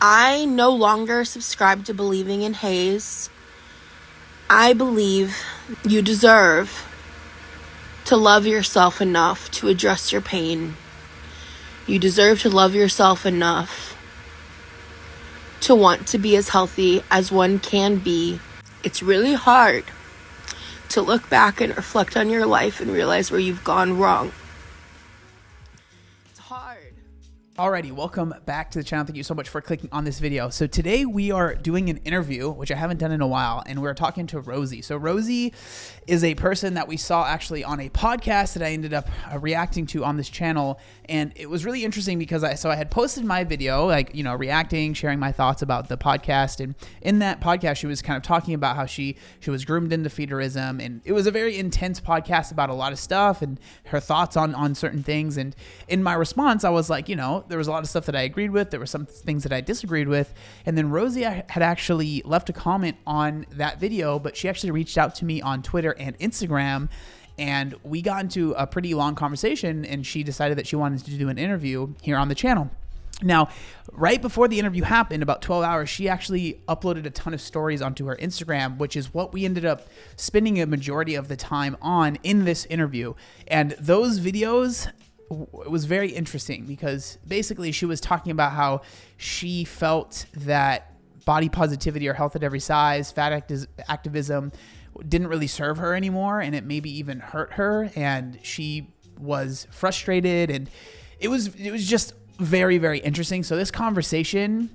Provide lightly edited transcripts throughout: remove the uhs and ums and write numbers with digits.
I no longer subscribe to believing in haze. I believe you deserve to love yourself enough to address your pain. You deserve to love yourself enough to want to be as healthy as one can be. It's really hard to look back and reflect on your life and realize where you've gone wrong. It's hard. Alrighty, welcome back to the channel. Thank you so much for clicking on this video. So today we are doing an interview, which I haven't done in a while, and we're talking to Rosie. So Rosie is a person that we saw actually on a podcast that I ended up reacting to on this channel, and it was really interesting because I had posted my video, reacting, sharing my thoughts about the podcast, and in that podcast she was kind of talking about how she was groomed into feederism, and it was a very intense podcast about a lot of stuff and her thoughts on certain things. And in my response, I was like, there was a lot of stuff that I agreed with. There were some things that I disagreed with. And then Rosie had actually left a comment on that video, but she actually reached out to me on Twitter and Instagram, and we got into a pretty long conversation, and she decided that she wanted to do an interview here on the channel. Now, right before the interview happened, about 12 hours, she actually uploaded a ton of stories onto her Instagram, which is what we ended up spending a majority of the time on in this interview. And those videos, it was very interesting because basically she was talking about how she felt that body positivity or health at every size, fat activism didn't really serve her anymore, and it maybe even hurt her, and she was frustrated, and it was just very, very interesting. So this conversation,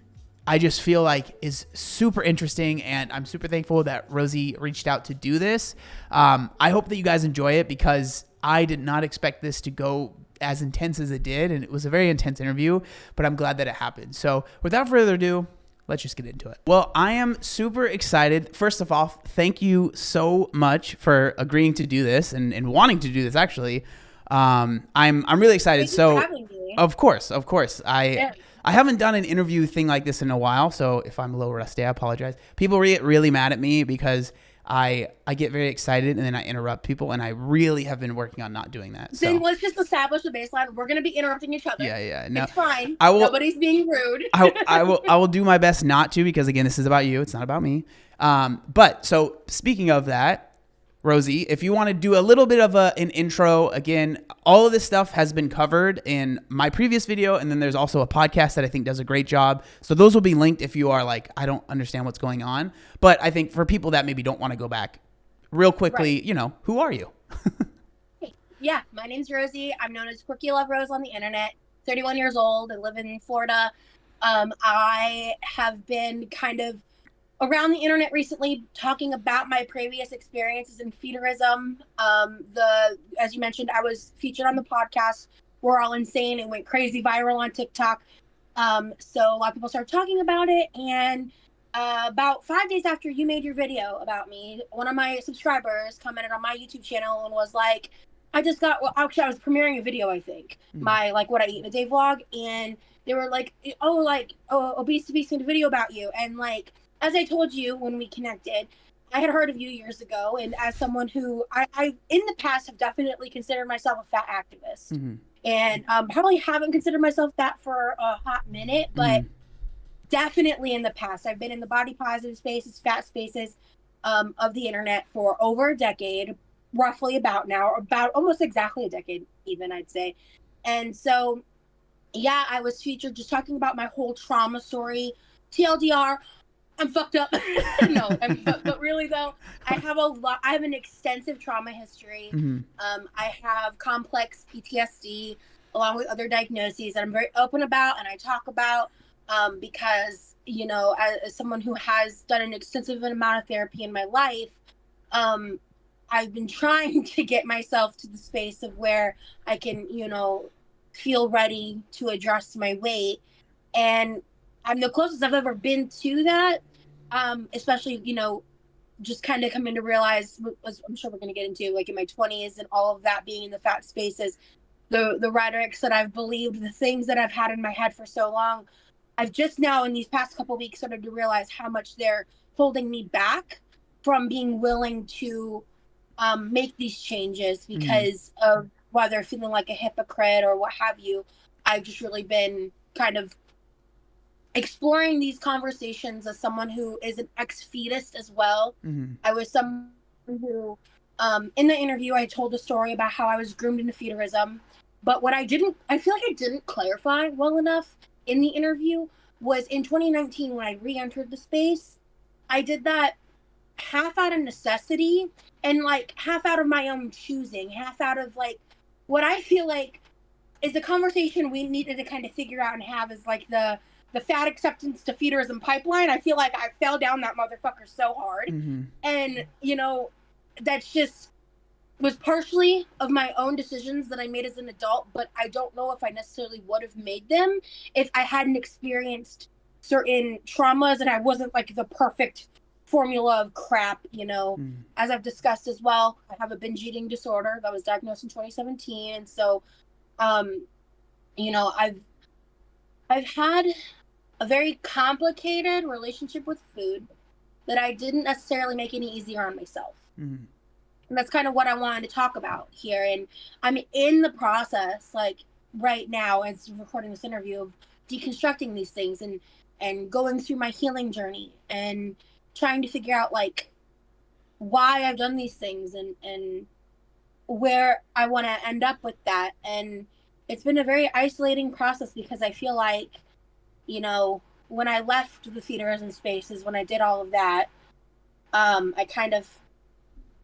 I just feel like is super interesting, and I'm super thankful that Rosie reached out to do this. I hope that you guys enjoy it because I did not expect this to go as intense as it did, and it was a very intense interview, but I'm glad that it happened. So without further ado, let's just get into it. Well, I am super excited. First of all, thank you so much for agreeing to do this and wanting to do this actually. I'm really excited. Thank you for having me. Of course. I haven't done an interview thing like this in a while, so if I'm a little rusty, I apologize. People get really mad at me because I get very excited and then I interrupt people, and I really have been working on not doing that. Then let's just establish the baseline. We're going to be interrupting each other. Yeah. No, it's fine. Nobody's being rude. I will do my best not to, because again, this is about you. It's not about me. But so speaking of that, Rosie, if you want to do a little bit of an intro, again, all of this stuff has been covered in my previous video, and then there's also a podcast that I think does a great job. So those will be linked if you are like, I don't understand what's going on. But I think for people that maybe don't want to go back real quickly, right. Who are you? Yeah, my name's Rosie. I'm known as Quirky Love Rose on the internet. 31 years old. I live in Florida. I have been kind of around the internet recently talking about my previous experiences in feederism. As you mentioned, I was featured on the podcast We're All Insane. It went crazy viral on TikTok. So a lot of people started talking about it. And about 5 days after you made your video about me, one of my subscribers commented on my YouTube channel and was like, I was premiering a video, I think, my what I eat in a day vlog. And they were like, obesity video about you. And as I told you when we connected, I had heard of you years ago, and as someone who I in the past have definitely considered myself a fat activist, and probably haven't considered myself that for a hot minute, but definitely in the past, I've been in the body positive spaces, fat spaces of the internet for over a decade, roughly about almost exactly a decade, even I'd say. And so, yeah, I was featured just talking about my whole trauma story. TLDR, I'm fucked up. No, but really though, I have an extensive trauma history. I have complex PTSD along with other diagnoses that I'm very open about and I talk about because, as someone who has done an extensive amount of therapy in my life, I've been trying to get myself to the space of where I can, feel ready to address my weight. And I'm the closest I've ever been to that. Especially, just kind of coming to realize, as I'm sure we're going to get into, in my 20s and all of that being in the fat spaces, the rhetorics that I've believed, the things that I've had in my head for so long, I've just now in these past couple of weeks started to realize how much they're holding me back from being willing to make these changes because of whether feeling like a hypocrite or what have you. I've just really been kind of exploring these conversations as someone who is an ex-fetus as well. I was someone who, in the interview, I told a story about how I was groomed into feederism. But what I feel like I didn't clarify well enough in the interview was in 2019 when I re-entered the space, I did that half out of necessity and like half out of my own choosing, half out of like what I feel like is the conversation we needed to kind of figure out and have is like the fat acceptance to feederism pipeline. I feel like I fell down that motherfucker so hard. And, you know, that's just was partially of my own decisions that I made as an adult, but I don't know if I necessarily would have made them if I hadn't experienced certain traumas and I wasn't like the perfect formula of crap, you know. As I've discussed as well, I have a binge eating disorder that was diagnosed in 2017. And so, you know, I've had a very complicated relationship with food that I didn't necessarily make any easier on myself. And that's kind of what I wanted to talk about here. And I'm in the process, like right now, as recording this interview, of deconstructing these things and going through my healing journey and trying to figure out like why I've done these things and where I want to end up with that. And it's been a very isolating process because I feel like, you know, when I left the feederism spaces, when I did all of that,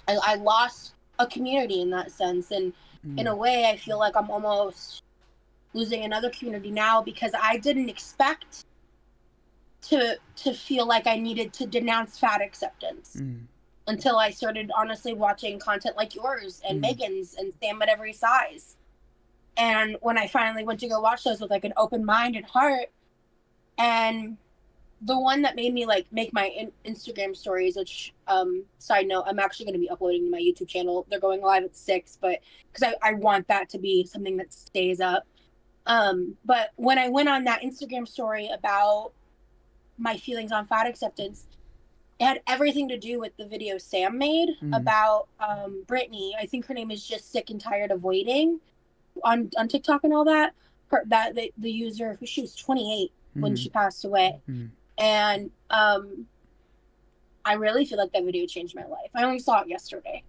I lost a community in that sense. And in a way, I feel like I'm almost losing another community now because I didn't expect to feel like I needed to denounce fat acceptance until I started honestly watching content like yours and Megan's and Sam at Every Size. And when I finally went to go watch those with like an open mind and heart, and the one that made me like make my Instagram stories, which side note, I'm actually going to be uploading to my YouTube channel. They're going live at 6, but because I want that to be something that stays up. But when I went on that Instagram story about my feelings on fat acceptance, it had everything to do with the video Sam made about Brittany. I think her name is Just Sick and Tired of Waiting on TikTok and all that. The user, she was 28 when she passed away. And I really feel like that video changed my life. I only saw it yesterday,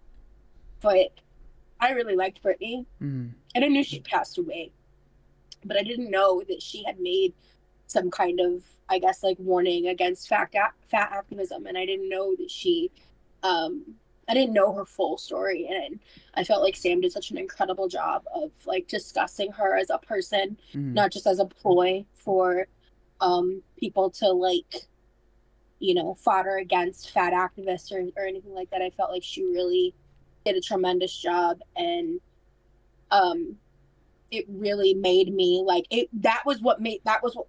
but I really liked Brittany. And I knew she passed away, but I didn't know that she had made some kind of, I guess, like warning against fat activism. And I didn't know that she, I didn't know her full story. And I felt like Sam did such an incredible job of like discussing her as a person, not just as a ploy for people to like, you know, fodder against fat activists or anything like that. I felt like she really did a tremendous job, and it really made me like it. That was what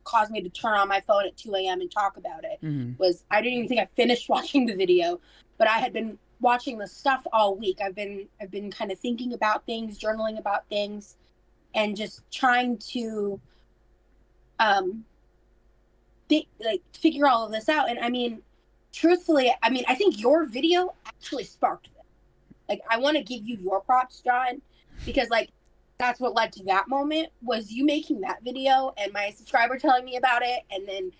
caused me to turn on my phone at 2 a.m. and talk about it. Was I didn't even think I finished watching the video, but I had been watching the stuff all week. I've been kind of thinking about things, journaling about things, and just trying to figure all of this out. And I mean, truthfully, I mean, I think your video actually sparked this. Like, I want to give you your props, John, because like that's what led to that moment, was you making that video and my subscriber telling me about it. And then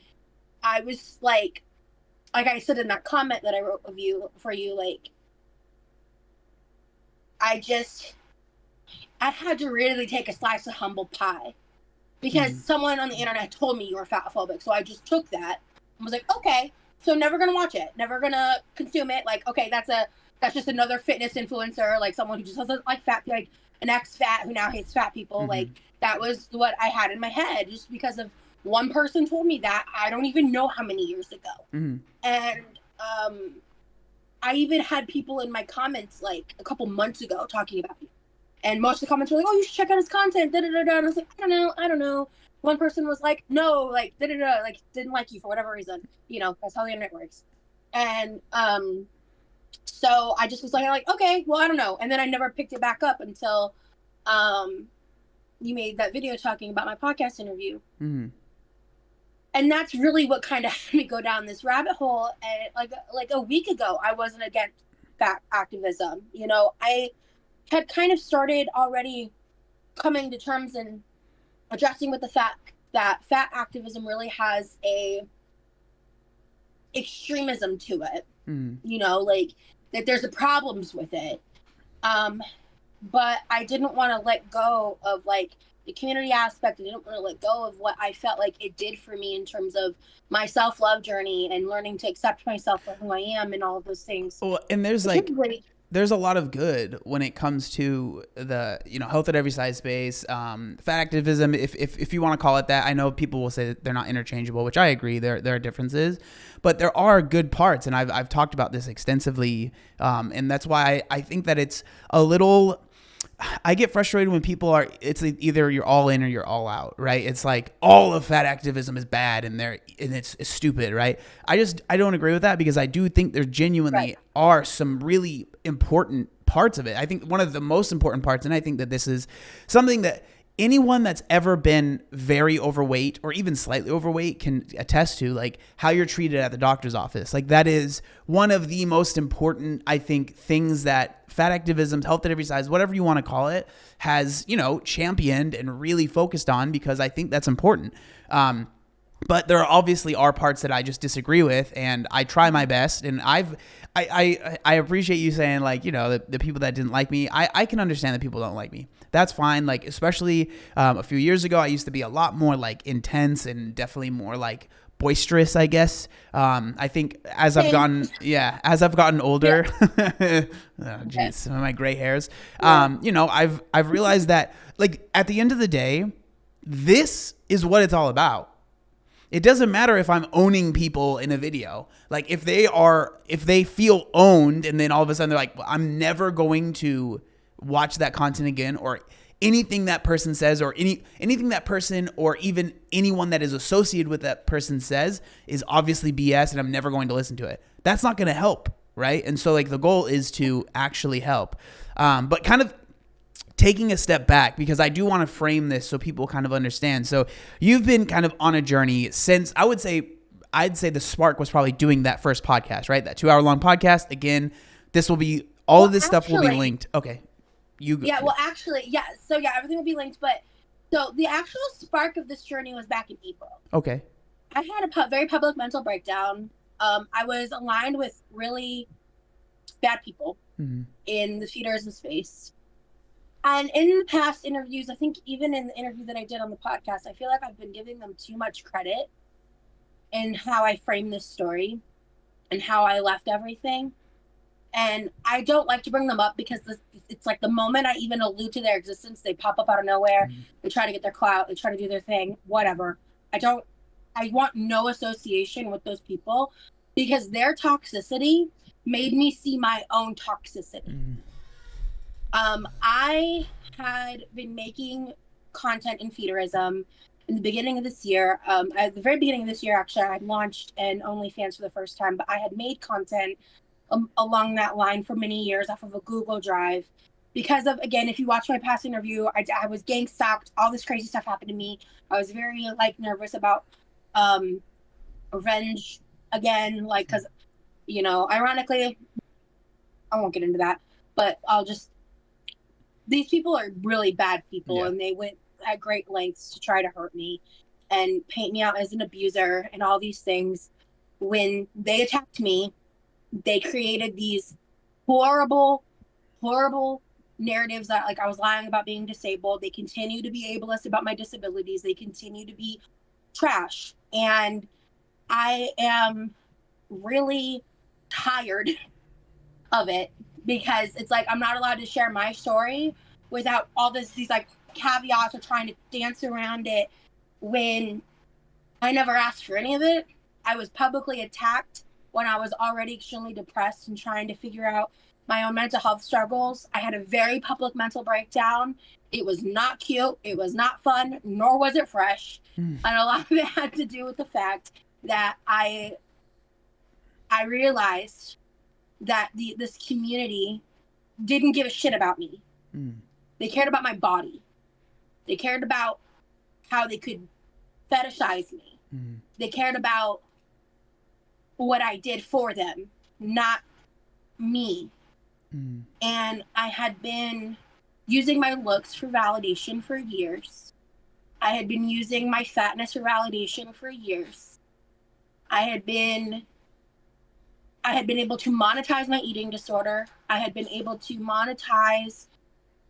I was like I said in that comment that I wrote for you, like I had to really take a slice of humble pie because someone on the internet told me you were fatphobic. So I just took that and was like, okay, so never gonna watch it, never gonna consume it. Like, okay, that's just another fitness influencer, like someone who just doesn't like fat, like an ex-fat who now hates fat people. Like, that was what I had in my head, just because of one person told me that. I don't even know how many years ago. And I even had people in my comments like a couple months ago talking about you. And most of the comments were like, oh, you should check out his content, da-da-da-da. And I was like, I don't know. One person was like, no, like, da-da-da, like, didn't like you for whatever reason. You know, that's how the internet works. And so I just was like, okay, well, I don't know. And then I never picked it back up until you made that video talking about my podcast interview. And that's really what kind of had me go down this rabbit hole. And like a week ago, I wasn't against fat activism. You know, I had kind of started already coming to terms and addressing with the fact that fat activism really has a extremism to it. You know, like that there's the problems with it. But I didn't want to let go of like the community aspect. I didn't want to let go of what I felt like it did for me in terms of my self-love journey and learning to accept myself for who I am and all of those things. Well, and there's a lot of good when it comes to the, you know, health at every size space, fat activism, if you want to call it that. I know people will say that they're not interchangeable, which I agree. There are differences, but there are good parts, and I've talked about this extensively, and that's why I think that it's a little. I get frustrated when people are, it's either you're all in or you're all out, right? It's like all of fat activism is bad and it's stupid, right? I don't agree with that, because I do think there genuinely are some really important parts of it. I think one of the most important parts, and I think that this is something that anyone that's ever been very overweight or even slightly overweight can attest to, like how you're treated at the doctor's office. Like that is one of the most important, I think, things that fat activism, health at every size, whatever you want to call it, has, you know, championed and really focused on, because I think that's important. But there obviously are parts that I just disagree with, and I try my best. And I appreciate you saying, like, you know, the people that didn't like me, I can understand that people don't like me. That's fine. Like, especially a few years ago, I used to be a lot more like intense and definitely more like boisterous, I guess. I think as I've gotten older, some of my gray hairs, you know, I've realized that, like, at the end of the day, this is what it's all about. It doesn't matter if I'm owning people in a video. Like if they feel owned and then all of a sudden they're like, well, I'm never going to watch that content again, or anything that person says, or anything that person or even anyone that is associated with that person says is obviously BS and I'm never going to listen to it. That's not going to help, right? And so like the goal is to actually help. But kind of taking a step back, because I do want to frame this so people kind of understand. So you've been kind of on a journey since, I'd say the spark was probably doing that first podcast, right? That 2-hour-long podcast. Again, this will be, all of this stuff will be linked. Okay. Yeah, well, actually, yeah. So yeah, everything will be linked. But so the actual spark of this journey was back in April. Okay. I had a very public mental breakdown. I was aligned with really bad people in the feeders space. And in the past interviews, I think even in the interview that I did on the podcast, I feel like I've been giving them too much credit in how I frame this story and how I left everything. And I don't like to bring them up because it's like the moment I even allude to their existence, they pop up out of nowhere. They try to get their clout. They try to do their thing, whatever. I want no association with those people, because their toxicity made me see my own toxicity. I had been making content in feederism in the beginning of this year. At the very beginning of this year, actually, I had launched an OnlyFans for the first time, but I had made content along that line for many years off of a Google Drive. Because of, again, if you watch my past interview, I was gang stalked. All this crazy stuff happened to me. I was very like nervous about revenge again, like, because, you know, ironically, I won't get into that, but these people are really bad people, and they went at great lengths to try to hurt me and paint me out as an abuser and all these things. When they attacked me, they created these horrible, horrible narratives that, like, I was lying about being disabled. They continue to be ableist about my disabilities. They continue to be trash. And I am really tired of it, because it's like I'm not allowed to share my story without all these like caveats of trying to dance around it, when I never asked for any of it. I was publicly attacked when I was already extremely depressed and trying to figure out my own mental health struggles. I had a very public mental breakdown. It was not cute. It was not fun, nor was it fresh. And a lot of it had to do with the fact that I realized that this community didn't give a shit about me. They cared about my body. They cared about how they could fetishize me. They cared about what I did for them, not me. And I had been using my looks for validation for years. I had been using my fatness for validation for years. I had been able to monetize my eating disorder. I had been able to monetize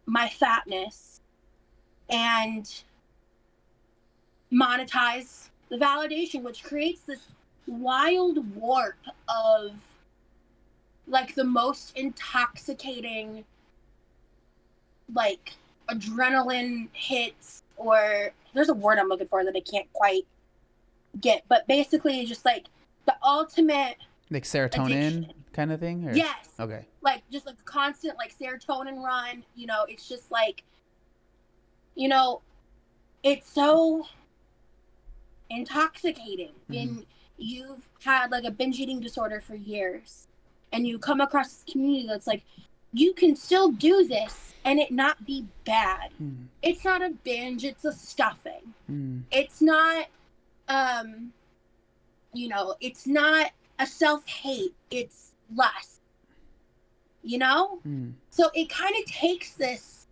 my fatness and monetize the validation, which creates this wild warp of like the most intoxicating like adrenaline hits, or there's a word I'm looking for that I can't quite get, but basically just like the ultimate like serotonin addiction. kind of thing? Or? Yes. Okay. Like just like constant like serotonin run, you know, it's just like, you know, it's so intoxicating when you've had like a binge eating disorder for years and you come across this community that's like, you can still do this and it not be bad. It's not a binge, it's a stuffing. It's not you know, it's not a self-hate, it's lust, you know? So it kind of takes this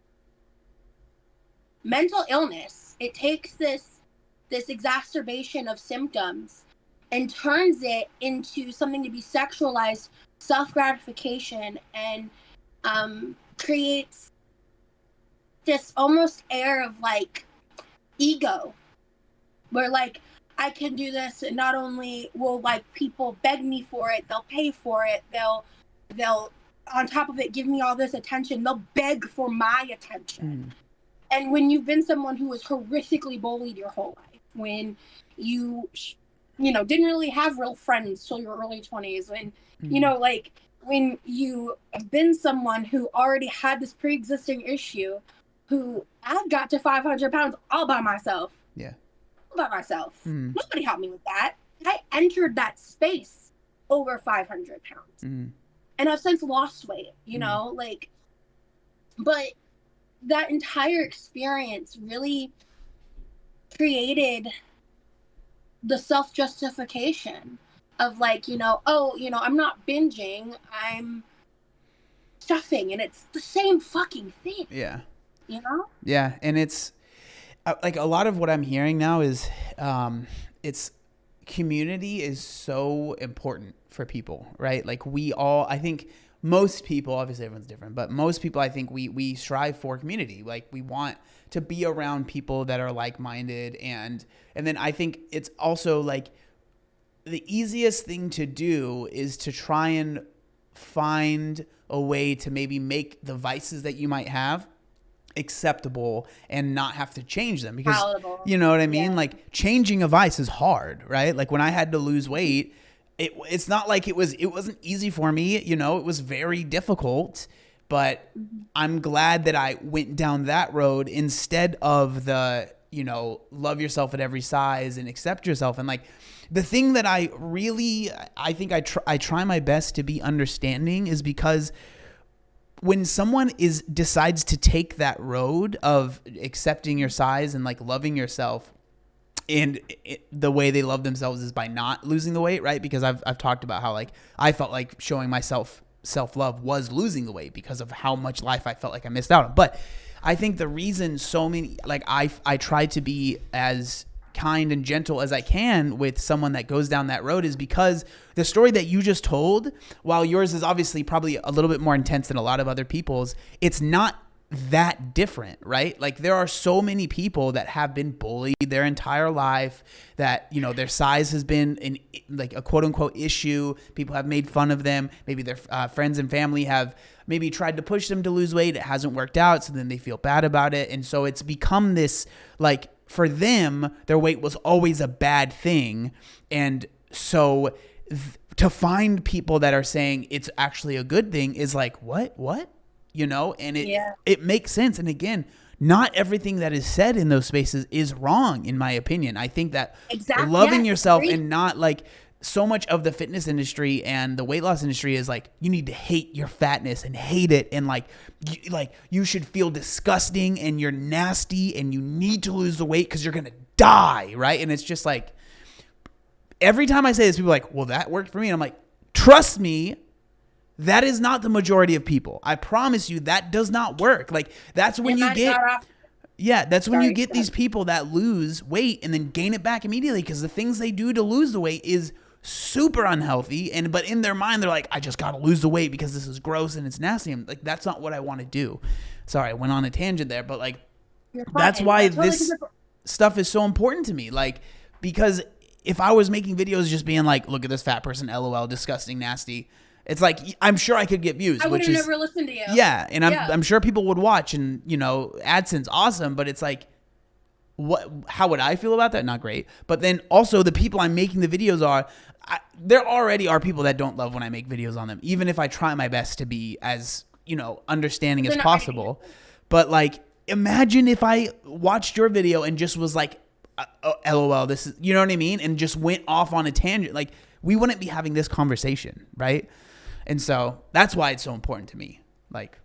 mental illness, it takes this exacerbation of symptoms and turns it into something to be sexualized, self-gratification, and creates this almost air of like ego where like I can do this, and not only will like people beg me for it, they'll pay for it, they'll on top of it give me all this attention, they'll beg for my attention. And when you've been someone who was horrifically bullied your whole life, when you know, didn't really have real friends till your early 20s, when you know, like when you have been someone who already had this pre-existing issue, who I got to 500 pounds all by myself. Yeah. By myself. Nobody helped me with that. I entered that space over 500 pounds. And I've since lost weight, you know, like, but that entire experience really created the self-justification of like, you know, oh, you know, I'm not binging, I'm stuffing, and it's the same fucking thing. Yeah. You know? Yeah. And it's like a lot of what I'm hearing now is it's community is so important for people, right? Like we all, I think most people, obviously everyone's different, but most people, I think we strive for community. Like we want to be around people that are like-minded. And then I think it's also like the easiest thing to do is to try and find a way to maybe make the vices that you might have acceptable and not have to change them, because palatable. You know what I mean? Yeah. Like changing a vice is hard, right? Like when I had to lose weight, it's not like it wasn't easy for me, you know, it was very difficult, but I'm glad that I went down that road instead of the, you know, love yourself at every size and accept yourself. And like the thing that I think I try my best to be understanding is because when someone decides to take that road of accepting your size and like loving yourself, and the way they love themselves is by not losing the weight, right? Because I've talked about how like I felt like showing myself self-love was losing the weight because of how much life I felt like I missed out on. But I think the reason so many, like I try to be as kind and gentle as I can with someone that goes down that road is because the story that you just told, while yours is obviously probably a little bit more intense than a lot of other people's, it's not that different, right? Like there are so many people that have been bullied their entire life, that, you know, their size has been like a quote unquote issue. People have made fun of them. Maybe their friends and family have maybe tried to push them to lose weight. It hasn't worked out. So then they feel bad about it. And so it's become this, like, for them, their weight was always a bad thing. And so to find people that are saying it's actually a good thing is like, what? You know, and it makes sense. And again, not everything that is said in those spaces is wrong, in my opinion. I think that loving yourself and not like so much of the fitness industry and the weight loss industry is like, you need to hate your fatness and hate it. And like you should feel disgusting and you're nasty and you need to lose the weight because you're going to die. Right. And it's just like, every time I say this, people are like, well, that worked for me. And I'm like, trust me, that is not the majority of people. I promise you that does not work. Like that's when you get, Yeah, that's when you get Sorry. these people that lose weight and then gain it back immediately, because the things they do to lose the weight is super unhealthy. But in their mind, they're like, I just got to lose the weight because this is gross and it's nasty. I'm like, that's not what I want to do. Sorry, I went on a tangent there, but like, that's why this stuff is so important to me. Like, because if I was making videos just being like, look at this fat person, LOL, disgusting, nasty, it's like, I'm sure I could get views. I would have never listened to you. Yeah, and I'm sure people would watch, and you know, AdSense, awesome, but it's like, how would I feel about that? Not great. But then also the people I'm making the videos there already are people that don't love when I make videos on them, even if I try my best to be as, you know, understanding as possible. But like, imagine if I watched your video and just was like, LOL, this is, you know what I mean? And just went off on a tangent. Like, we wouldn't be having this conversation, right? And so that's why it's so important to me. Like,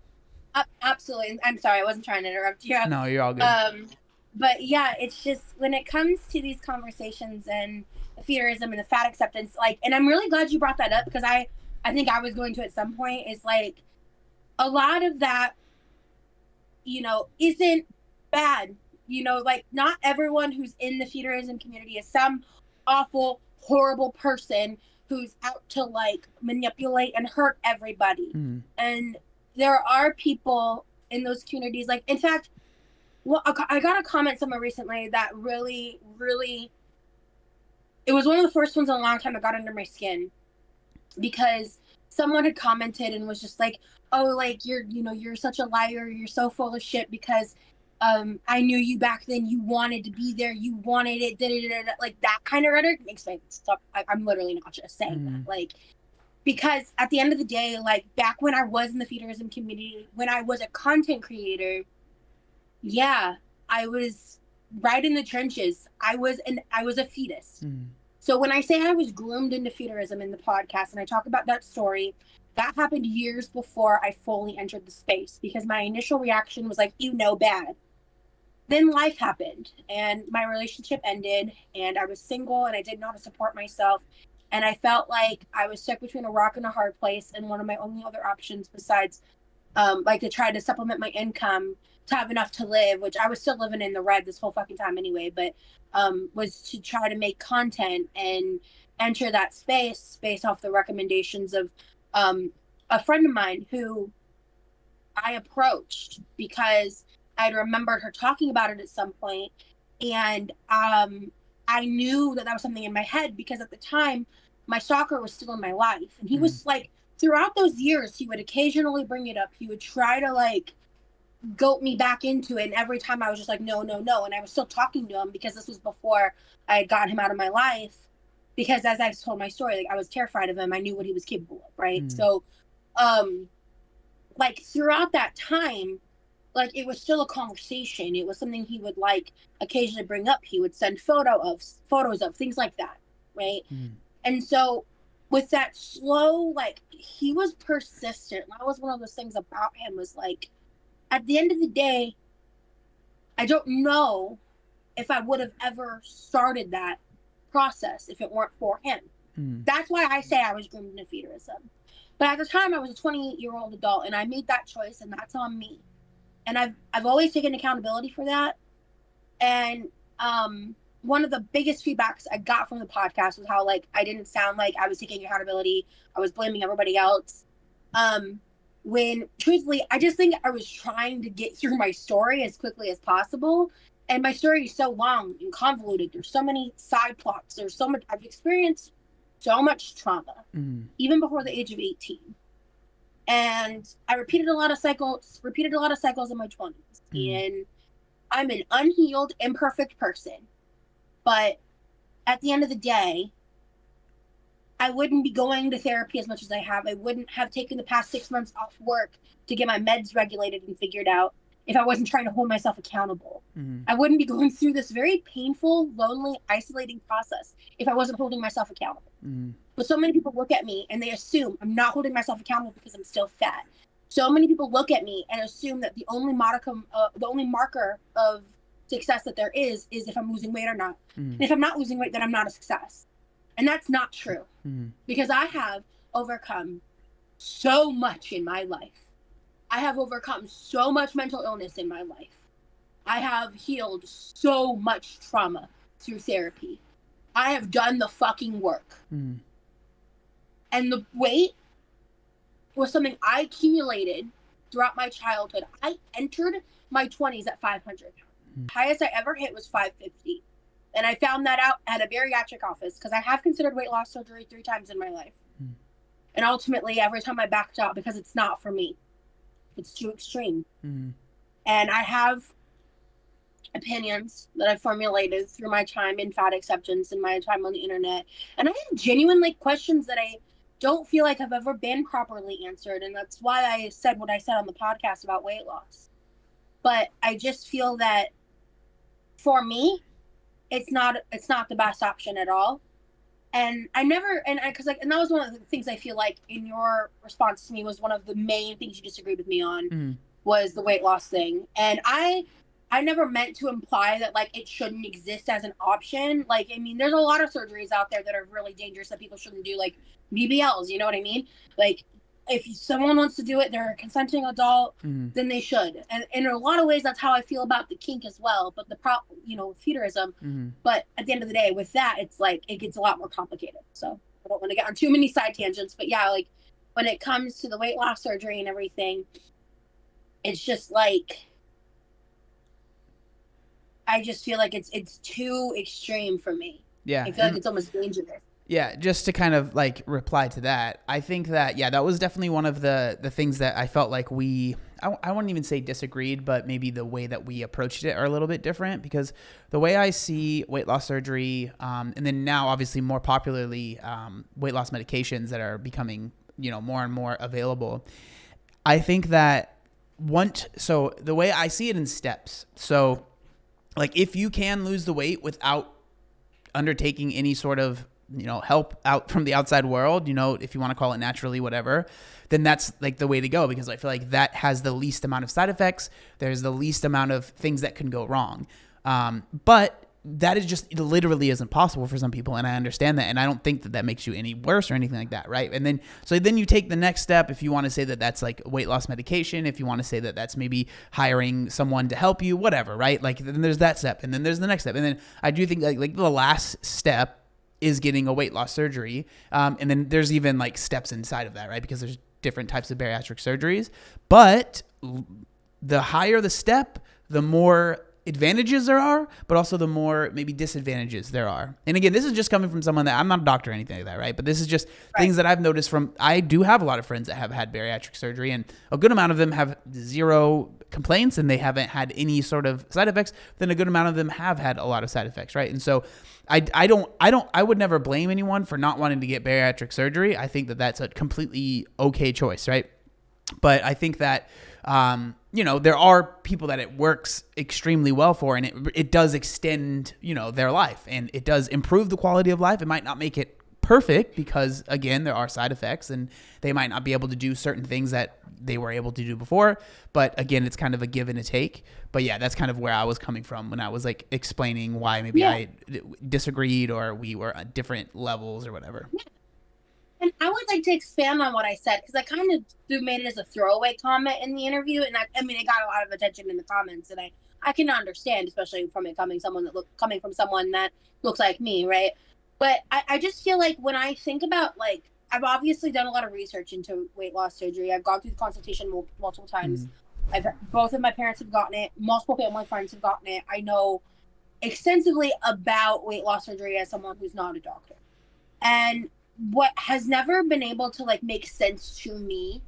absolutely. I'm sorry, I wasn't trying to interrupt you. No, you're all good. But yeah, it's just when it comes to these conversations and the feederism and the fat acceptance, like, and I'm really glad you brought that up, because I think I was going to at some point, is like, a lot of that, you know, isn't bad. You know, like, not everyone who's in the feederism community is some awful, horrible person who's out to like manipulate and hurt everybody. And there are people in those communities, like, in fact, well, I got a comment somewhere recently that really, really, it was one of the first ones in a long time that got under my skin, because someone had commented and was just like, oh, like, you're such a liar, you're so full of shit, because I knew you back then, you wanted to be there, you wanted it, like, that kind of rhetoric makes me stop. I'm literally not just saying that, like, because at the end of the day, like, back when I was in the feederism community, when I was a content creator, yeah, I was right in the trenches. I was a fetus. So when I say I was groomed into feederism in the podcast, and I talk about that story, that happened years before I fully entered the space, because my initial reaction was like, you know, bad. Then life happened, and my relationship ended, and I was single, and I didn't know how to support myself, and I felt like I was stuck between a rock and a hard place, and one of my only other options besides like to try to supplement my income to have enough to live, which I was still living in the red this whole fucking time anyway, but was to try to make content and enter that space based off the recommendations of a friend of mine who I approached because I'd remembered her talking about it at some point, and I knew that was something in my head, because at the time my stalker was still in my life, and he was like, throughout those years, he would occasionally bring it up. He would try to like goat me back into it, and every time I was just like, no, and I was still talking to him, because this was before I had gotten him out of my life, because as I've told my story, like, I was terrified of him. I knew what he was capable of, right? So like, throughout that time, like, it was still a conversation. It was something he would like occasionally bring up. He would send photos of things like that, right? And so with that slow, like, he was persistent. That was one of those things about him, was like, at the end of the day, I don't know if I would have ever started that process if it weren't for him. That's why I say I was groomed into feederism. But at the time, I was a 28-year-old adult, and I made that choice, and that's on me. And I've always taken accountability for that. And one of the biggest feedbacks I got from the podcast was how, like, I didn't sound like I was taking accountability. I was blaming everybody else. When truthfully, I just think I was trying to get through my story as quickly as possible. And my story is so long and convoluted. There's so many side plots. There's so much. I've experienced so much trauma, even before the age of 18. And I repeated a lot of cycles in my 20s. And I'm an unhealed, imperfect person. But at the end of the day, I wouldn't be going to therapy as much as I have. I wouldn't have taken the past 6 months off work to get my meds regulated and figured out if I wasn't trying to hold myself accountable. I wouldn't be going through this very painful, lonely, isolating process if I wasn't holding myself accountable. But so many people look at me and they assume I'm not holding myself accountable because I'm still fat. So many people look at me and assume that the only marker of success that there is if I'm losing weight or not. And if I'm not losing weight, then I'm not a success. And that's not true, because I have overcome so much in my life. I have overcome so much mental illness in my life. I have healed so much trauma through therapy. I have done the fucking work. And the weight was something I accumulated throughout my childhood. I entered my 20s at 500. Highest I ever hit was 550. And I found that out at a bariatric office because I have considered weight loss surgery 3 times in my life. And ultimately, every time I backed out because it's not for me. It's too extreme. And I have opinions that I've formulated through my time in fat acceptance and my time on the internet. And I have genuine questions that I don't feel like have ever been properly answered. And that's why I said what I said on the podcast about weight loss. But I just feel that for me, it's not the best option at all. And and that was one of the things I feel like in your response to me was one of the main things you disagreed with me on was the weight loss thing. And I never meant to imply that it shouldn't exist as an option. There's a lot of surgeries out there that are really dangerous that people shouldn't do, like BBLs, you know what I mean? If someone wants to do it, they're a consenting adult, then they should. And in a lot of ways, that's how I feel about the kink as well. But fetishism. But at the end of the day, with that, it's it gets a lot more complicated. So I don't want to get on too many side tangents. But yeah, when it comes to the weight loss surgery and everything, it's just I just feel like it's too extreme for me. Yeah. I feel like it's almost dangerous. Yeah, just to kind of reply to that, I think that, that was definitely one of the things that I felt like I wouldn't even say disagreed, but maybe the way that we approached it are a little bit different, because the way I see weight loss surgery, and then now obviously more popularly weight loss medications that are becoming, more and more available, I think that so the way I see it in steps, so if you can lose the weight without undertaking any sort of help out from the outside world, if you want to call it naturally, whatever, then that's the way to go, because I feel like that has the least amount of side effects. There's the least amount of things that can go wrong. But that is just, it literally isn't possible for some people. And I understand that. And I don't think that makes you any worse or anything like that. Right. And then you take the next step. If you want to say that that's weight loss medication, if you want to say that that's maybe hiring someone to help you, whatever. Right. Then there's that step, and then there's the next step. And then I do think the last step is getting a weight loss surgery. And then there's even steps inside of that, right? Because there's different types of bariatric surgeries. But the higher the step, the more advantages there are, but also the more maybe disadvantages there are. And again, this is just coming from someone that, I'm not a doctor or anything like that, right? But this is just things that I've noticed I do have a lot of friends that have had bariatric surgery, and a good amount of them have zero complaints and they haven't had any sort of side effects. Then a good amount of them have had a lot of side effects, right? And so I would never blame anyone for not wanting to get bariatric surgery. I think that that's a completely okay choice, right? But I think that, there are people that it works extremely well for, and it does extend, their life, and it does improve the quality of life. It might not make it perfect because, again, there are side effects and they might not be able to do certain things that they were able to do before. But again, it's kind of a give and a take. But yeah, that's kind of where I was coming from when I was explaining why maybe I disagreed or we were at different levels or whatever. Yeah. And I would like to expand on what I said, because I kind of made it as a throwaway comment in the interview. And it got a lot of attention in the comments, and I can understand, especially from it coming from someone that looks like me, right? But I just feel like when I think about, I've obviously done a lot of research into weight loss surgery. I've gone through the consultation multiple times. Both of my parents have gotten it. Multiple family friends have gotten it. I know extensively about weight loss surgery as someone who's not a doctor. And what has never been able to make sense to me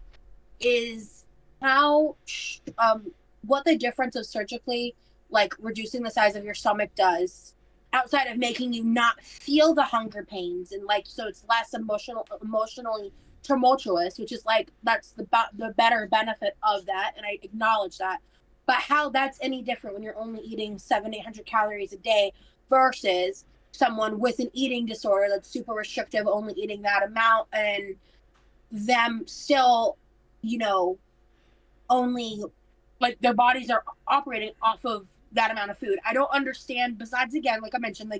is how what the difference of surgically reducing the size of your stomach does, outside of making you not feel the hunger pains, and so it's less emotionally tumultuous, which is that's the better benefit of that, and I acknowledge that. But how that's any different when you're only eating 700-800 calories a day versus someone with an eating disorder that's super restrictive, only eating that amount, and them still, only their bodies are operating off of that amount of food. I don't understand. Besides, again, like I mentioned,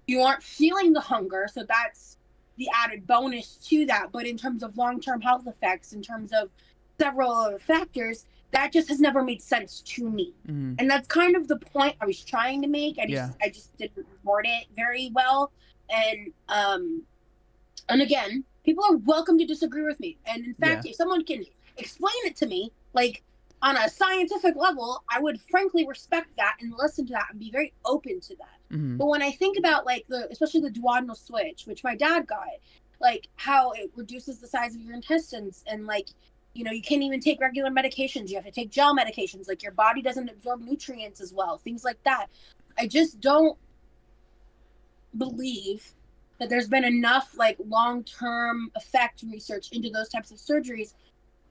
you aren't feeling the hunger, so that's the added bonus to that. But in terms of long-term health effects, in terms of several other factors, that just has never made sense to me. Mm-hmm. And that's kind of the point I was trying to make. Yeah. I just didn't word it very well. And again, people are welcome to disagree with me. And in fact, Yeah. if someone can explain it to me, like on a scientific level, I would frankly respect that and listen to that and be very open to that. Mm-hmm. But when I think about like especially the duodenal switch, which my dad got, like how it reduces the size of your intestines, and like, you know, you can't even take regular medications. You have to take gel medications. Like your body doesn't absorb nutrients as well. Things like that. I just don't believe that there's been enough like long-term effect research into those types of surgeries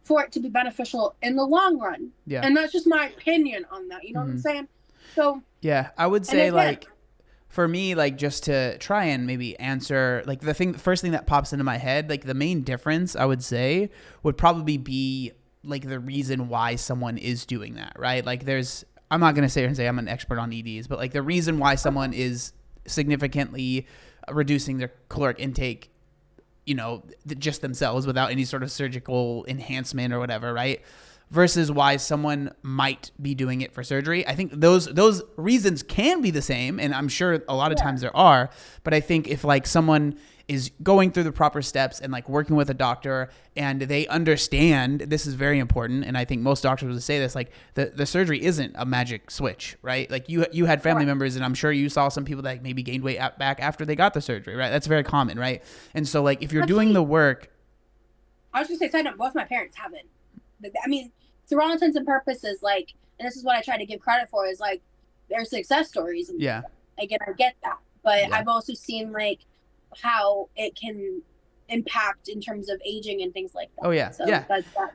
for it to be beneficial in the long run. Yeah. And that's just my opinion on that. You know what I'm saying? So yeah, I would say like, for me, like, just to try and maybe answer, like, the first thing that pops into my head, like, the main difference I would say would probably be like the reason why someone is doing that, right? Like, I'm not going to sit here and say I'm an expert on EDs, but like the reason why someone is significantly reducing their caloric intake, you know, just themselves without any sort of surgical enhancement or whatever, right? Versus why someone might be doing it for surgery. I think those reasons can be the same, and I'm sure a lot of times there are, but I think if like someone is going through the proper steps and like working with a doctor and they understand, this is very important, and I think most doctors would say this, like the surgery isn't a magic switch, right? Like you had family members, and I'm sure you saw some people that maybe gained weight back after they got the surgery, right? That's very common, right? And so like if you're doing the work. I was just gonna say, side note, both my parents haven't. I mean, through all intents and purposes, like, and this is what I try to give credit for, is like their success stories. And yeah. Again, I get that, but I've also seen like how it can impact in terms of aging and things like that. Oh yeah. So yeah.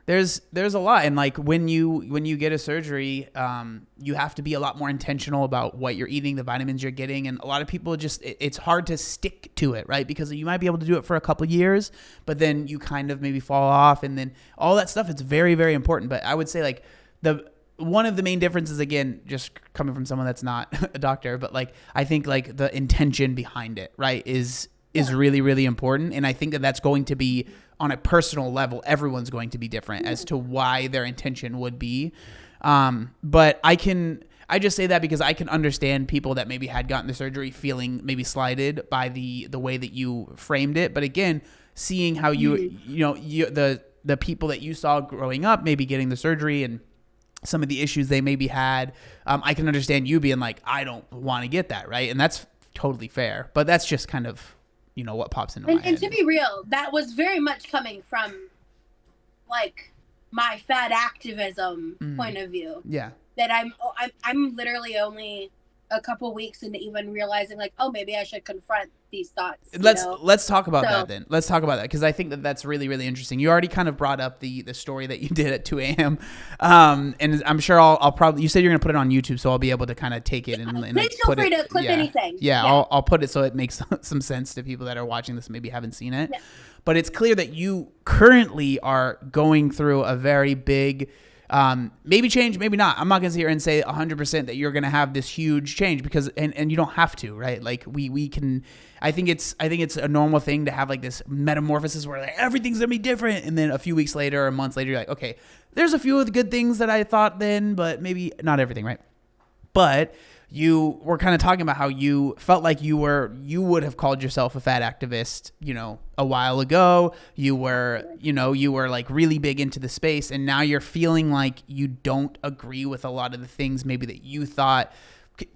There's a lot. And like when you get a surgery, you have to be a lot more intentional about what you're eating, the vitamins you're getting. And a lot of people it's hard to stick to it, right? Because you might be able to do it for a couple years, but then you kind of maybe fall off, and then all that stuff, it's very, very important. But I would say like one of the main differences, again, just coming from someone that's not a doctor, but like, I think like the intention behind it, right, is really, really important. And I think that that's going to be on a personal level. Everyone's going to be different as to why their intention would be. But I just say that because I can understand people that maybe had gotten the surgery feeling maybe slighted by the way that you framed it. But again, seeing how the people that you saw growing up, maybe getting the surgery and some of the issues they maybe had, I can understand you being like, I don't want to get that, right? And that's totally fair. But that's just kind of, what pops into my head. And to be real, that was very much coming from like my fat activism point of view. Yeah. That I'm literally only a couple weeks into even realizing like, oh, maybe I should confront these thoughts. Let's talk about that then. Let's talk about that, because I think that that's really, really interesting. You already kind of brought up the story that you did at 2 a.m. And I'm sure I'll probably, you said you're going to put it on YouTube, so I'll be able to kind of take it and please feel free to clip anything. Yeah, I'll put it so it makes some sense to people that are watching this and maybe haven't seen it. Yeah. But it's clear that you currently are going through a very big, maybe change, maybe not. I'm not going to sit here and say 100% that you're going to have this huge change, because, and you don't have to, right? Like we can, I think it's a normal thing to have like this metamorphosis where like everything's going to be different. And then a few weeks later or months later, you're like, okay, there's a few of the good things that I thought then, but maybe not everything, right? But you were kind of talking about how you felt like you would have called yourself a fat activist, a while ago. You were like really big into the space, and now you're feeling like you don't agree with a lot of the things maybe that you thought.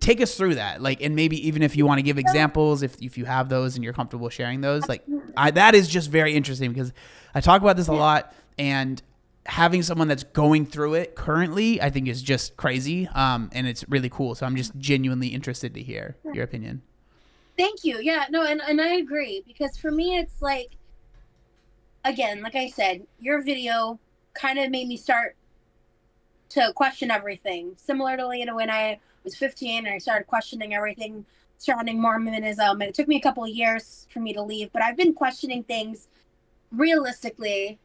Take us through that, like, and maybe even if you want to give examples, if you have those and you're comfortable sharing those, like, that is just very interesting, because I talk about this a lot, and having someone that's going through it currently, I think, is just crazy. And it's really cool. So I'm just genuinely interested to hear your opinion. Thank you. Yeah, no, and I agree, because for me, it's like, again, like I said, your video kind of made me start to question everything. Similarly, when I was 15 and I started questioning everything surrounding Mormonism, and it took me a couple of years for me to leave, but I've been questioning things realistically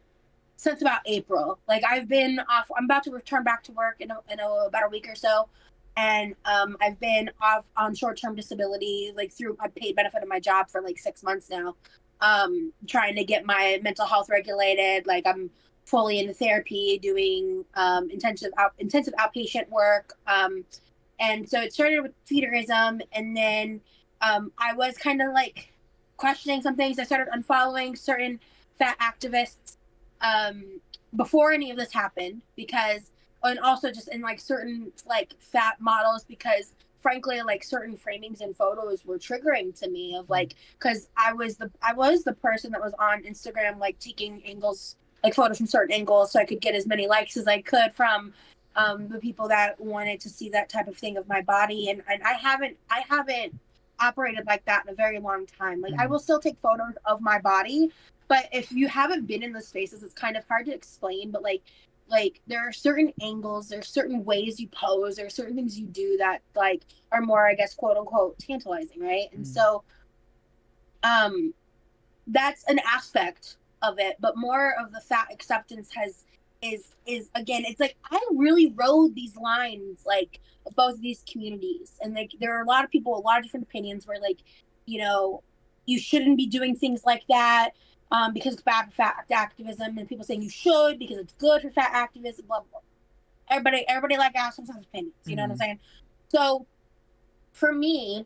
since about April. Like, I've been off. I'm about to return back to work in about a week or so, and I've been off on short-term disability, like through a paid benefit of my job for like 6 months now, trying to get my mental health regulated. Like, I'm fully into therapy, doing intensive outpatient work. And so it started with feederism, and then I was kind of like questioning some things. I started unfollowing certain fat activists before any of this happened, because, and also just in like certain like fat models, because frankly, like certain framings and photos were triggering to me of like, because I was the person that was on Instagram like taking angles, like photos from certain angles, so I could get as many likes as I could from the people that wanted to see that type of thing of my body. And I haven't operated like that in a very long time. Like I will still take photos of my body, but if you haven't been in the spaces, it's kind of hard to explain. But like there are certain angles, there's certain ways you pose, there are certain things you do that like are more, I guess, quote unquote tantalizing, right? And so that's an aspect of it, but more of the fat acceptance is again, it's like I really rode these lines like of both of these communities, and like there are a lot of people, a lot of different opinions where like, you know, you shouldn't be doing things like that because it's bad for fat activism, and people saying you should because it's good for fat activism, blah blah blah. Everybody like assholes has opinions, you know what I'm saying? So for me,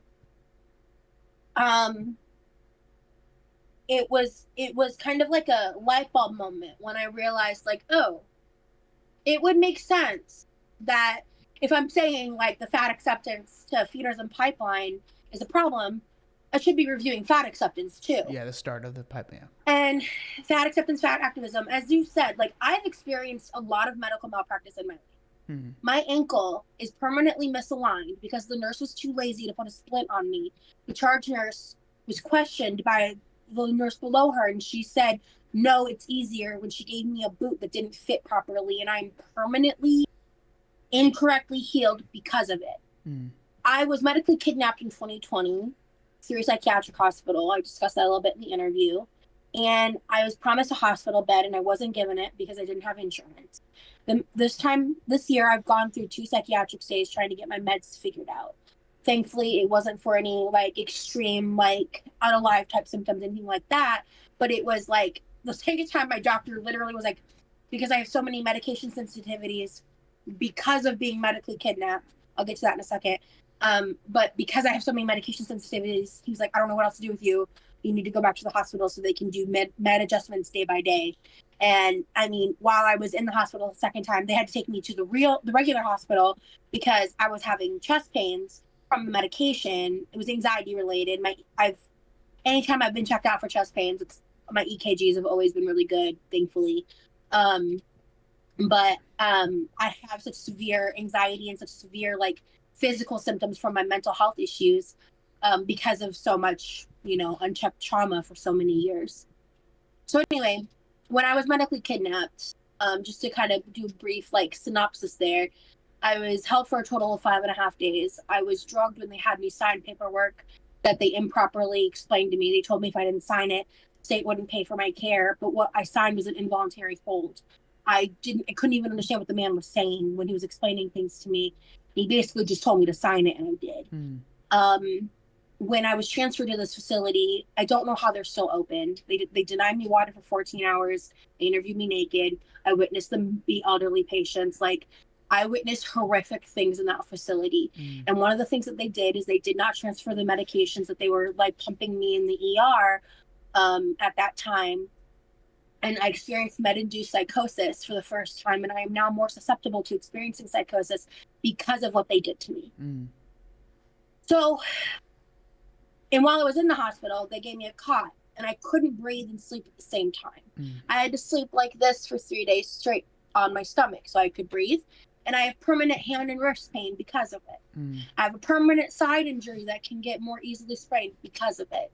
it was kind of like a light bulb moment when I realized like, oh, it would make sense that if I'm saying like the fat acceptance to feeders and pipeline is a problem, I should be reviewing fat acceptance too. Yeah, the start of the pipeline. And fat acceptance, fat activism, as you said, like I've experienced a lot of medical malpractice in my life. My ankle is permanently misaligned because the nurse was too lazy to put a splint on me. The charge nurse was questioned by the nurse below her, and she said, no, it's easier, when she gave me a boot that didn't fit properly, and I'm permanently incorrectly healed because of it. I was medically kidnapped in 2020 through a psychiatric hospital. I discussed that a little bit in the interview. And I was promised a hospital bed, and I wasn't given it because I didn't have insurance. This year, I've gone through 2 psychiatric stays trying to get my meds figured out. Thankfully, it wasn't for any like extreme, like unalive type symptoms, anything like that. But it was like the second time my doctor literally was like, because I have so many medication sensitivities because of being medically kidnapped. I'll get to that in a second. But because I have so many medication sensitivities, he was like, I don't know what else to do with you. You need to go back to the hospital so they can do med adjustments day by day. And I mean, while I was in the hospital the second time, they had to take me to the regular hospital because I was having chest pains from the medication. It was anxiety related. Anytime I've been checked out for chest pains, my EKGs have always been really good, thankfully. But I have such severe anxiety and such severe like physical symptoms from my mental health issues because of so much, unchecked trauma for so many years. So anyway, when I was medically kidnapped, just to kind of do a brief like synopsis there, I was held for a total of 5.5 days. I was drugged when they had me sign paperwork that they improperly explained to me. They told me if I didn't sign it, the state wouldn't pay for my care. But what I signed was an involuntary hold. I couldn't even understand what the man was saying when he was explaining things to me. He basically just told me to sign it, and I did. When I was transferred to this facility, I don't know how they're still open. They denied me water for 14 hours. They interviewed me naked. I witnessed them beat elderly patients. Like, I witnessed horrific things in that facility. And one of the things that they did is they did not transfer the medications that they were like pumping me in the ER at that time. And I experienced med-induced psychosis for the first time, and I am now more susceptible to experiencing psychosis because of what they did to me. So, and while I was in the hospital, they gave me a cot, and I couldn't breathe and sleep at the same time. I had to sleep like this for 3 days straight on my stomach so I could breathe. And I have permanent hand and wrist pain because of it. I have a permanent side injury that can get more easily sprained because of it.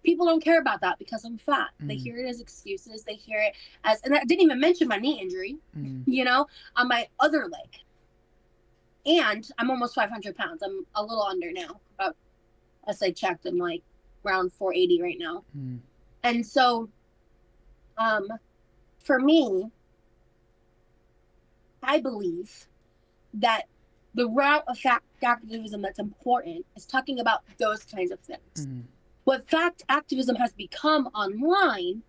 People don't care about that because I'm fat. They hear it as excuses. They hear it as, and I didn't even mention my knee injury, on my other leg. And I'm almost 500 pounds. I'm a little under now. About, as I checked, I'm like around 480 right now. And so, for me, I believe that the route of fact activism that's important is talking about those kinds of things. What fact activism has become online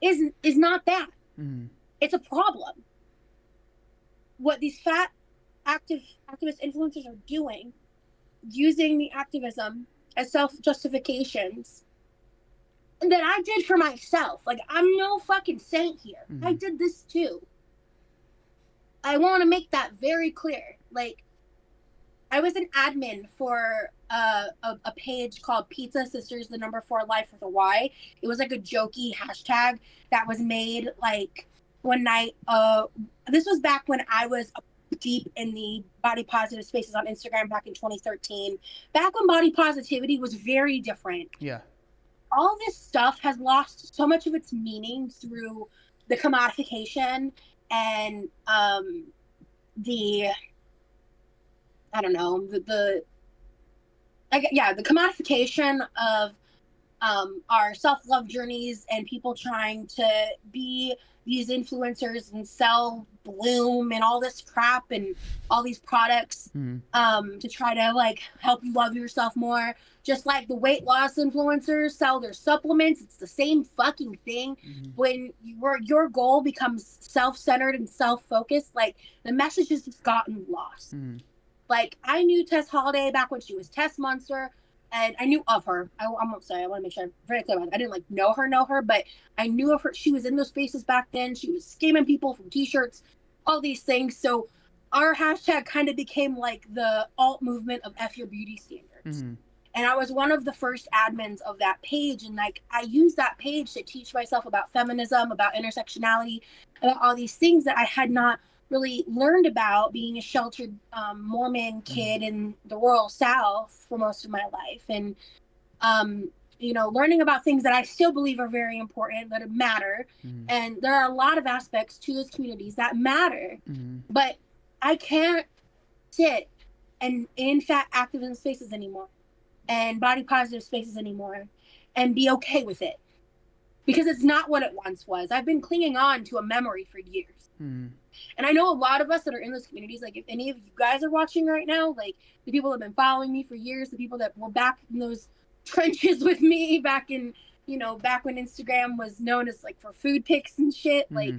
is not that. It's a problem. What these fat activist influencers are doing, using the activism as self-justifications that I did for myself. Like, I'm no fucking saint here. I did this too. I want to make that very clear. Like, I was an admin for a page called Pizza Sisters, the number 4 Life with a Y. It was like a jokey hashtag that was made like one night. This was back when I was deep in the body positive spaces on Instagram back in 2013. Back when body positivity was very different. Yeah. All this stuff has lost so much of its meaning through the commodification and the I don't know, the commodification of our self-love journeys and people trying to be these influencers and sell Bloom and all this crap and all these products to try to like help you love yourself more. Just like the weight loss influencers sell their supplements, it's the same fucking thing. When your goal becomes self-centered and self-focused, like the message has just gotten lost. Like, I knew Tess Holiday back when she was Tess Monster, and I knew of her. I won't say, I want to make sure I'm very clear about it. I didn't, like, know her, but I knew of her. She was in those spaces back then. She was scamming people from T-shirts, all these things. So our hashtag kind of became, like, the alt movement of F Your Beauty Standards. And I was one of the first admins of that page, and, like, I used that page to teach myself about feminism, about intersectionality, about all these things that I had not really learned about being a sheltered Mormon kid in the rural South for most of my life. And, you know, learning about things that I still believe are very important, that matter. And there are a lot of aspects to those communities that matter. But I can't sit in fat activism spaces anymore and body positive spaces anymore and be okay with it. Because it's not what it once was. I've been clinging on to a memory for years. And I know a lot of us that are in those communities, like if any of you guys are watching right now, like the people that have been following me for years, the people that were back in those trenches with me back in, you know, back when Instagram was known as like for food pics and shit, like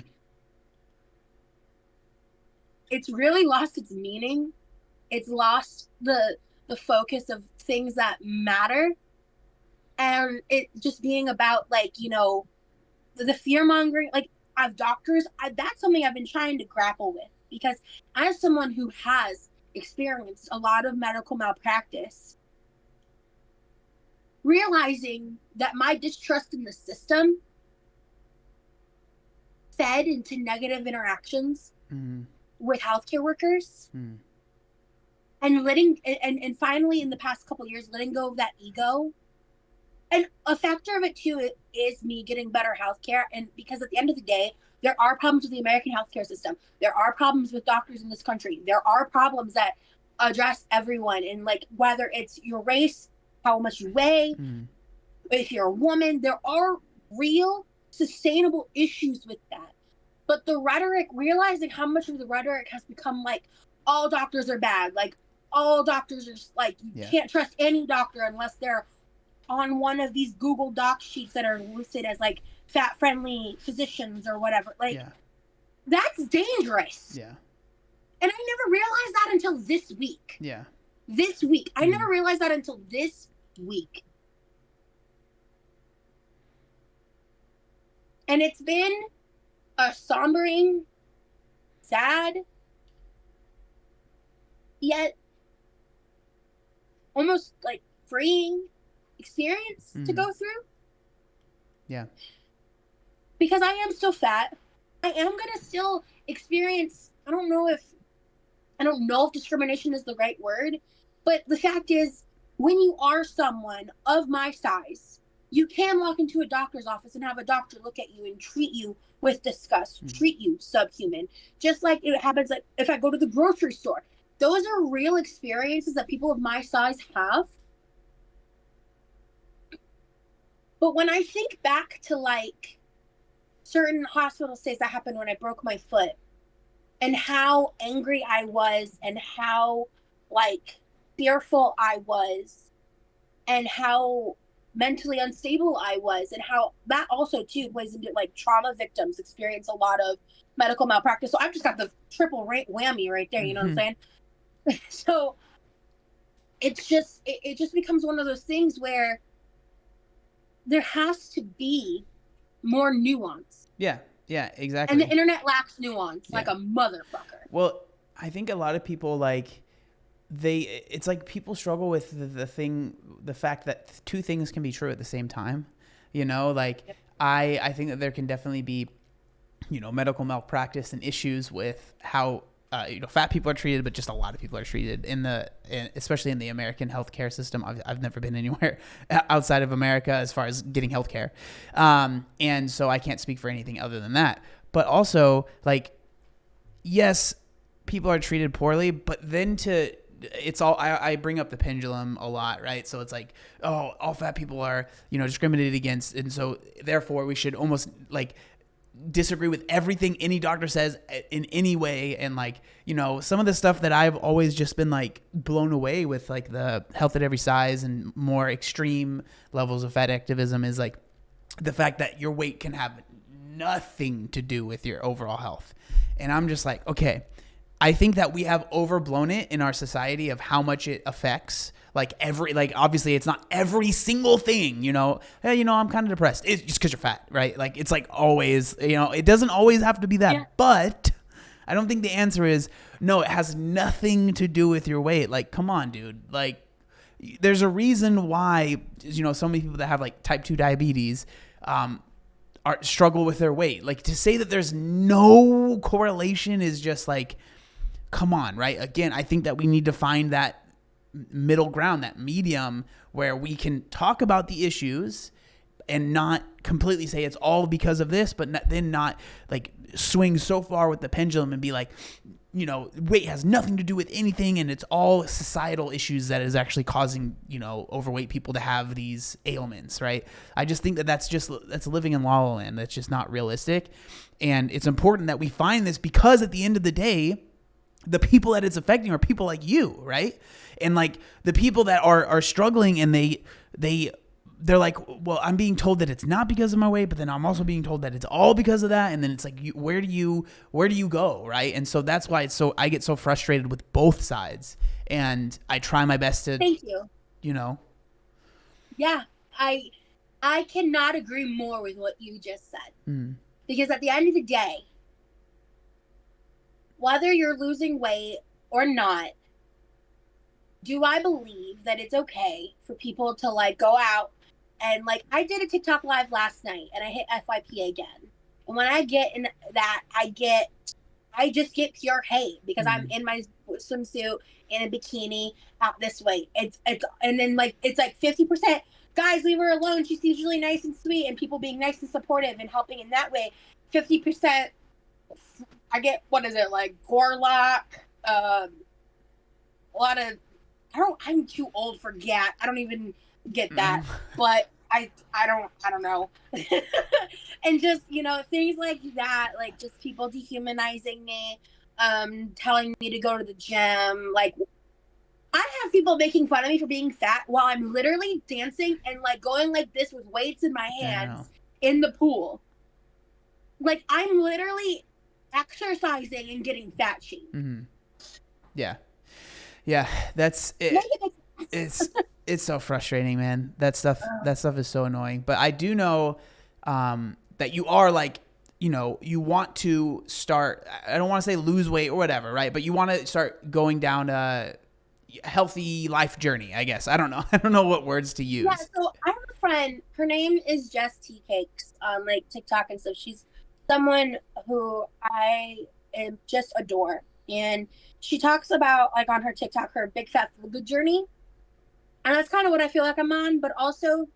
it's really lost its meaning. It's lost the focus of things that matter. And it just being about like, you know, the fear mongering, like of doctors, that's something I've been trying to grapple with, because as someone who has experienced a lot of medical malpractice, realizing that my distrust in the system fed into negative interactions with healthcare workers, and letting and finally in the past couple of years letting go of that ego. And a factor of it, too, is me getting better healthcare. And because at the end of the day, there are problems with the American healthcare system. There are problems with doctors in this country. There are problems that address everyone. And, like, whether it's your race, how much you weigh, if you're a woman, there are real, sustainable issues with that. But the rhetoric, realizing how much of the rhetoric has become, like, all doctors are bad. Like, all doctors are, like, you can't trust any doctor unless they're on one of these Google Doc sheets that are listed as like fat friendly physicians or whatever. Like that's dangerous. And I never realized that until this week. This week. I never realized that until this week. And it's been a sombering, sad, yet almost like freeing experience to go through. Because I am still fat. I am gonna still experience, I don't know if discrimination is the right word, but the fact is, when you are someone of my size, you can walk into a doctor's office and have a doctor look at you and treat you with disgust, treat you subhuman. Just like it happens like if I go to the grocery store. Those are real experiences that people of my size have. But when I think back to like certain hospital stays that happened when I broke my foot and how angry I was and how like fearful I was and how mentally unstable I was, and how that also too plays into like trauma victims experience a lot of medical malpractice. So I've just got the triple whammy right there. You know what I'm saying? So it just becomes one of those things where there has to be more nuance. Yeah, exactly. And the internet lacks nuance like a motherfucker. Well, I think a lot of people like it's like people struggle with the fact that two things can be true at the same time. You know, like I think that there can definitely be, you know, medical malpractice and issues with how you know, fat people are treated, but just a lot of people are treated especially in the American healthcare system. I've never been anywhere outside of America as far as getting healthcare, and so I can't speak for anything other than that. But also, like, yes, people are treated poorly, but then it's all, I bring up the pendulum a lot, right? So it's like, oh, all fat people are, you know, discriminated against, and so therefore we should almost like disagree with everything any doctor says in any way. And like, you know, some of the stuff that I've always just been like blown away with, like the health at every size and more extreme levels of fat activism, is like the fact that your weight can have nothing to do with your overall health. And I'm just like, okay, I think that we have overblown it in our society of how much it affects like obviously it's not every single thing, you know, hey, you know, I'm kind of depressed. It's just because you're fat, right? Like, it's like always, you know, it doesn't always have to be that. Yeah. But I don't think the answer is no, it has nothing to do with your weight. Like, come on, dude. Like, there's a reason why, you know, so many people that have like type 2 diabetes, struggle with their weight. Like, to say that there's no correlation is just like, come on, right? Again, I think that we need to find that middle ground, that medium where we can talk about the issues and not completely say it's all because of this, but then not like swing so far with the pendulum and be like, you know, weight has nothing to do with anything and it's all societal issues that is actually causing, you know, overweight people to have these ailments, right? I just think that that's living in la la land. That's just not realistic. And it's important that we find this, because at the end of the day, the people that it's affecting are people like you, right? And like the people that are struggling, and they're like, well, I'm being told that it's not because of my weight, but then I'm also being told that it's all because of that. And then it's like, where do you go, right? And so that's why I get so frustrated with both sides, and I try my best to. Thank you. You know. Yeah, I cannot agree more with what you just said, because at the end of the day, whether you're losing weight or not, do I believe that it's okay for people to like go out and like, I did a TikTok live last night and I hit FYP again. And when I get in that, I just get pure hate because I'm in my swimsuit in a bikini out this way. It's and then like, it's like 50%, guys, leave her alone. She seems really nice and sweet, and people being nice and supportive and helping in that way. 50%, I get, what is it, like Gorlock, a lot of, I'm too old for GAT. I don't even get that, but I don't know. And just, you know, things like that, like just people dehumanizing me, telling me to go to the gym. Like, I have people making fun of me for being fat while I'm literally dancing and like going like this with weights in my hands in the pool. Like, I'm literally exercising and getting fat shamed. Yeah, that's it. It's so frustrating, man. That stuff is so annoying. But I do know that you are like, you know, you want to start, I don't want to say lose weight or whatever, right? But you want to start going down a healthy life journey, I guess. I don't know. I don't know what words to use. Yeah, so I have a friend, her name is Jess Tea Cakes on like TikTok and stuff. She's someone who I just adore. And she talks about, like, on her TikTok, her big fat feel good journey. And that's kind of what I feel like I'm on. But also,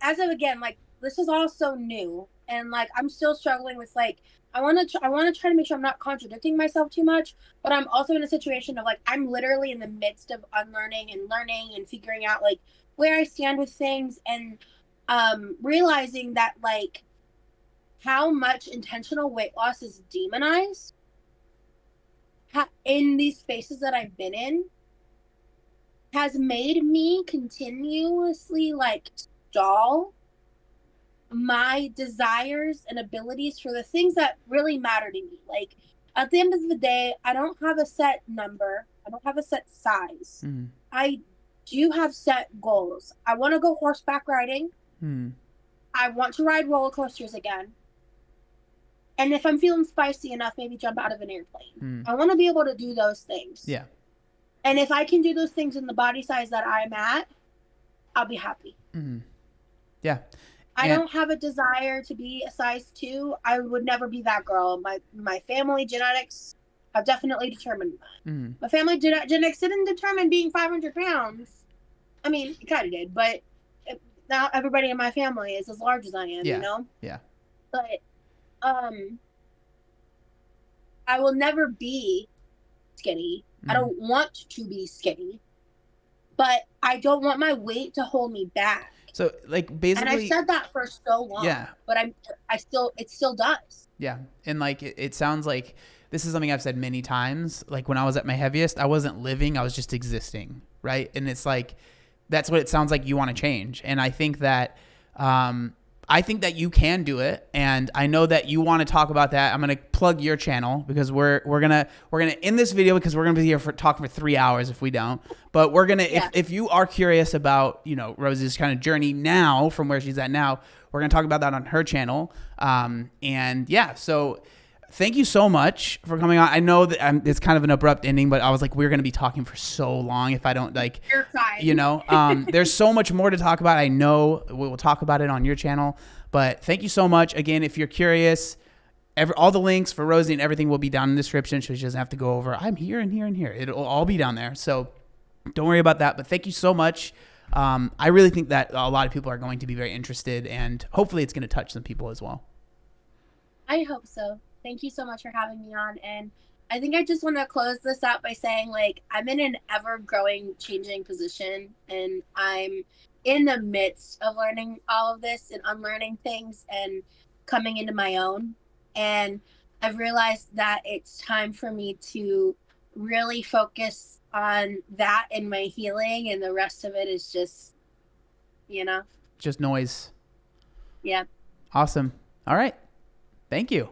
as of, again, like, this is all so new. And, like, I'm still struggling with, like, I want to try to make sure I'm not contradicting myself too much. But I'm also in a situation of, like, I'm literally in the midst of unlearning and learning and figuring out, like, where I stand with things. And realizing that, like, how much intentional weight loss is demonized in these spaces that I've been in. has made me continuously like stall my desires and abilities for the things that really matter to me. Like at the end of the day, I don't have a set number. I don't have a set size. Mm. I do have set goals. I want to go horseback riding. Mm. I want to ride roller coasters again. And if I'm feeling spicy enough, maybe jump out of an airplane. Mm. I want to be able to do those things. Yeah. And if I can do those things in the body size that I'm at, I'll be happy. Mm. Yeah. I don't have a desire to be a size 2. I would never be that girl. My family genetics have definitely determined that. Mm. My family genetics didn't determine being 500 pounds. I mean, it kind of did, but now everybody in my family is as large as I am, Yeah. you know? Yeah. But I will never be skinny. I don't want to be skinny. But I don't want my weight to hold me back. So like basically, and I've said that for so long. Yeah. But it still does. Yeah. And like it sounds like this is something I've said many times. Like when I was at my heaviest, I wasn't living, I was just existing. Right. And it's like that's what it sounds like you want to change. And I think that you can do it, and I know that you want to talk about that. I'm gonna plug your channel because we're gonna end this video because we're gonna be here for talking for 3 hours if we don't. But we're gonna if you are curious about Rosie's kind of journey now from where she's at now, we're gonna talk about that on her channel. And yeah, so thank you so much for coming on. I know that it's kind of an abrupt ending, but I was like, we're going to be talking for so long if I don't like, you're fine. There's so much more to talk about. I know we'll talk about it on your channel, but thank you so much. Again, if you're curious, all the links for Rosie and everything will be down in the description. So she doesn't have to go over, I'm here and here and here. It'll all be down there. So don't worry about that, but thank you so much. I really think that a lot of people are going to be very interested, and hopefully it's going to touch some people as well. I hope so. Thank you so much for having me on. And I think I just want to close this out by saying, like, I'm in an ever-growing, changing position, and I'm in the midst of learning all of this and unlearning things and coming into my own. And I've realized that it's time for me to really focus on that in my healing, and the rest of it is just, just noise. Yeah. Awesome. All right. Thank you.